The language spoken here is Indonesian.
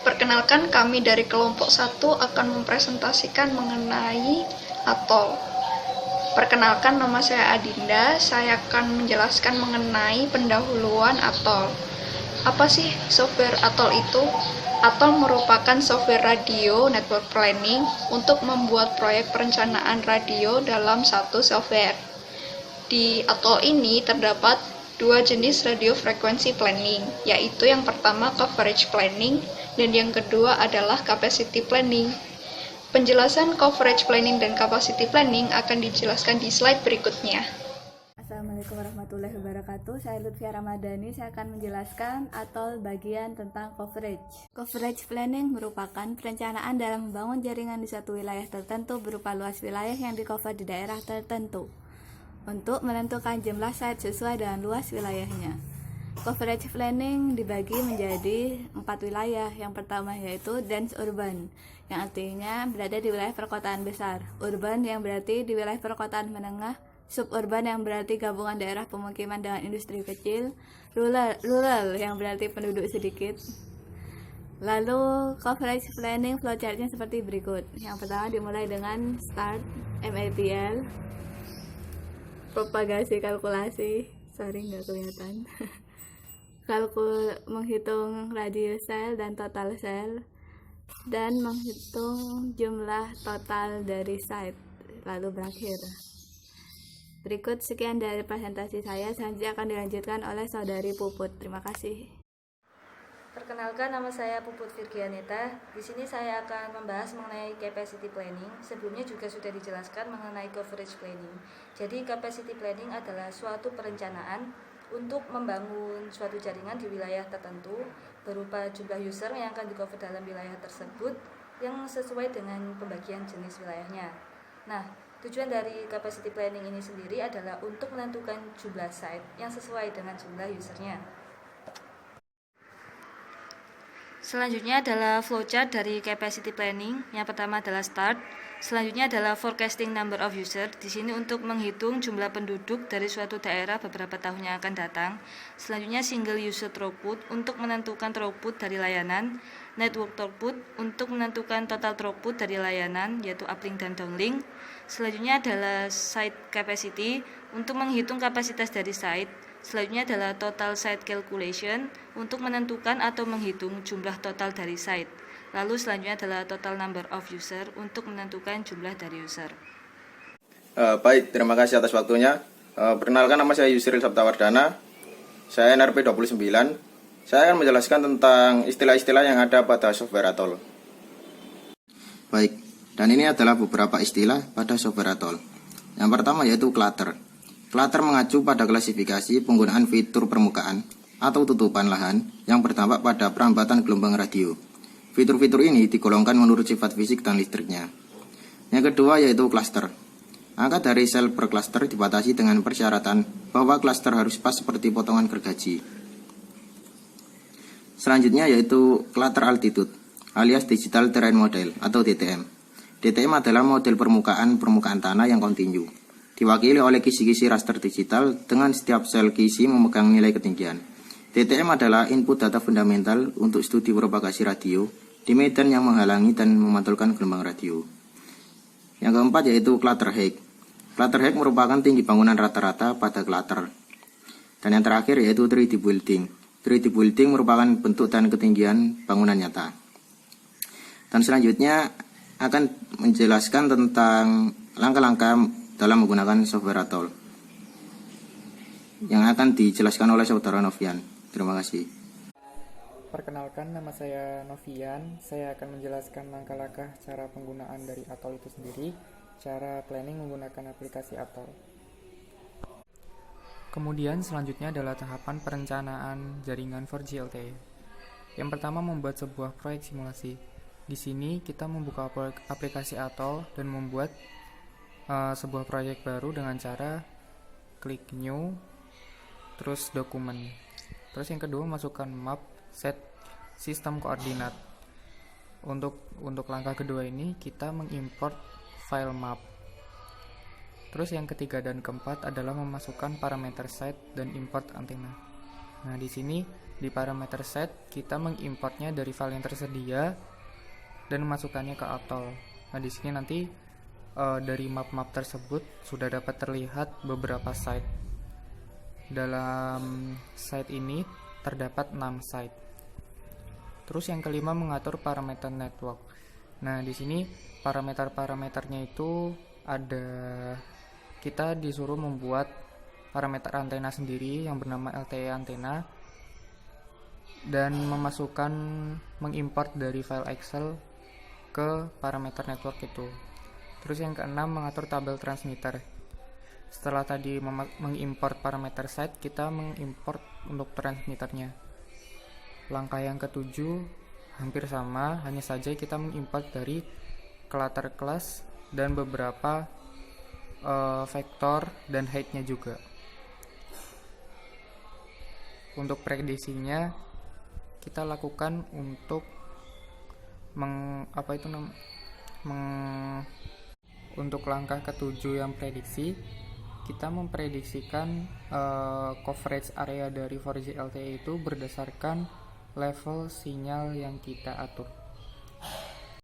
Perkenalkan, kami dari kelompok 1 akan mempresentasikan mengenai atol. Perkenalkan, nama saya Adinda. Saya akan menjelaskan mengenai pendahuluan atol. Apa sih software atol itu? Atol merupakan software radio network planning untuk membuat proyek perencanaan radio dalam satu software. Di atol ini terdapat dua jenis radio frequency planning, yaitu yang pertama coverage planning dan yang kedua adalah capacity planning. Penjelasan coverage planning dan capacity planning akan dijelaskan di slide berikutnya. Assalamualaikum warahmatullahi wabarakatuh. Saya Lutfia Ramadhani. Saya akan menjelaskan atol bagian tentang coverage. Coverage planning merupakan perencanaan dalam membangun jaringan di suatu wilayah tertentu berupa luas wilayah yang di-cover di daerah tertentu untuk menentukan jumlah site sesuai dengan luas wilayahnya. Coverage planning dibagi menjadi 4 wilayah. Yang pertama yaitu dense urban, yang artinya berada di wilayah perkotaan besar. Urban yang berarti di wilayah perkotaan menengah. Suburban yang berarti gabungan daerah pemukiman dengan industri kecil. Rural yang berarti penduduk sedikit. Lalu coverage planning flowchartnya seperti berikut. Yang pertama dimulai dengan start, MATL, propagasi kalkulasi, nggak kelihatan. Menghitung radius sel dan total sel, dan menghitung jumlah total dari site, lalu berakhir. Berikut sekian dari presentasi saya. Selanjutnya akan dilanjutkan oleh Saudari Puput. Terima kasih. Perkenalkan, nama saya Puput Virgianita. Di sini saya akan membahas mengenai capacity planning. Sebelumnya juga sudah dijelaskan mengenai coverage planning. Jadi capacity planning adalah suatu perencanaan untuk membangun suatu jaringan di wilayah tertentu berupa jumlah user yang akan di-cover dalam wilayah tersebut yang sesuai dengan pembagian jenis wilayahnya. Nah, tujuan dari capacity planning ini sendiri adalah untuk menentukan jumlah site yang sesuai dengan jumlah usernya. Selanjutnya adalah flowchart dari capacity planning. Yang pertama adalah start. Selanjutnya adalah forecasting number of user. Di sini untuk menghitung jumlah penduduk dari suatu daerah beberapa tahun yang akan datang. Selanjutnya single user throughput untuk menentukan throughput dari layanan. Network throughput untuk menentukan total throughput dari layanan, yaitu uplink dan downlink. Selanjutnya adalah site capacity untuk menghitung kapasitas dari site. Selanjutnya adalah total site calculation untuk menentukan atau menghitung jumlah total dari site. Lalu selanjutnya adalah total number of user untuk menentukan jumlah dari user. Baik, terima kasih atas waktunya. Perkenalkan, nama saya Yusril Sabtawardana. Saya NRP 29. Saya akan menjelaskan tentang istilah-istilah yang ada pada software atol. Baik, dan ini adalah beberapa istilah pada software atol. Yang pertama yaitu clutter. Clutter mengacu pada klasifikasi penggunaan fitur permukaan atau tutupan lahan yang berdampak pada perambatan gelombang radio. Fitur-fitur ini digolongkan menurut sifat fisik dan listriknya. Yang kedua yaitu cluster. Angka dari sel per cluster dibatasi dengan persyaratan bahwa cluster harus pas seperti potongan gergaji. Selanjutnya yaitu clutter altitude alias digital terrain model atau DTM. DTM adalah model permukaan tanah yang kontinu, diwakili oleh kisi-kisi raster digital dengan setiap sel kisi memegang nilai ketinggian. DTM adalah input data fundamental untuk studi propagasi radio di medan yang menghalangi dan memantulkan gelombang radio. Yang keempat yaitu clutter height. Clutter height merupakan tinggi bangunan rata-rata pada clutter. Dan yang terakhir yaitu 3D building. 3D building merupakan bentuk dan ketinggian bangunan nyata. Dan selanjutnya akan menjelaskan tentang langkah-langkah dalam menggunakan software atol yang akan dijelaskan oleh saudara Novian. Terima kasih. Perkenalkan, nama saya Novian. Saya akan menjelaskan langkah-langkah cara penggunaan dari atol itu sendiri, cara planning menggunakan aplikasi atol. Kemudian selanjutnya adalah tahapan perencanaan jaringan 4G LTE. Yang pertama membuat sebuah proyek simulasi. Di sini kita membuka aplikasi atol dan membuat sebuah proyek baru dengan cara klik new, terus dokumen. Terus yang kedua masukkan map, set sistem koordinat. Untuk langkah kedua ini kita mengimport file map. Terus yang ketiga dan keempat adalah memasukkan parameter site dan import antena. Nah, di sini di parameter set kita mengimportnya dari file yang tersedia dan memasukkannya ke Atol. Nah, di sini nanti dari map-map tersebut sudah dapat terlihat beberapa site. Dalam site ini terdapat 6 site. Terus yang kelima mengatur parameter network. Nah, di sini parameter-parameternya itu ada, kita disuruh membuat parameter antena sendiri yang bernama LTE antena dan mengimport dari file Excel ke parameter network itu. Terus yang keenam mengatur tabel transmitter. Setelah tadi mengimport parameter site, kita mengimport untuk transmitternya. Langkah yang ketujuh hampir sama, hanya saja kita mengimport dari clutter class dan beberapa vektor dan height-nya juga. Untuk prediksinya kita lakukan untuk untuk langkah ketujuh yang prediksi, kita memprediksikan coverage area dari 4G LTE itu berdasarkan level sinyal yang kita atur.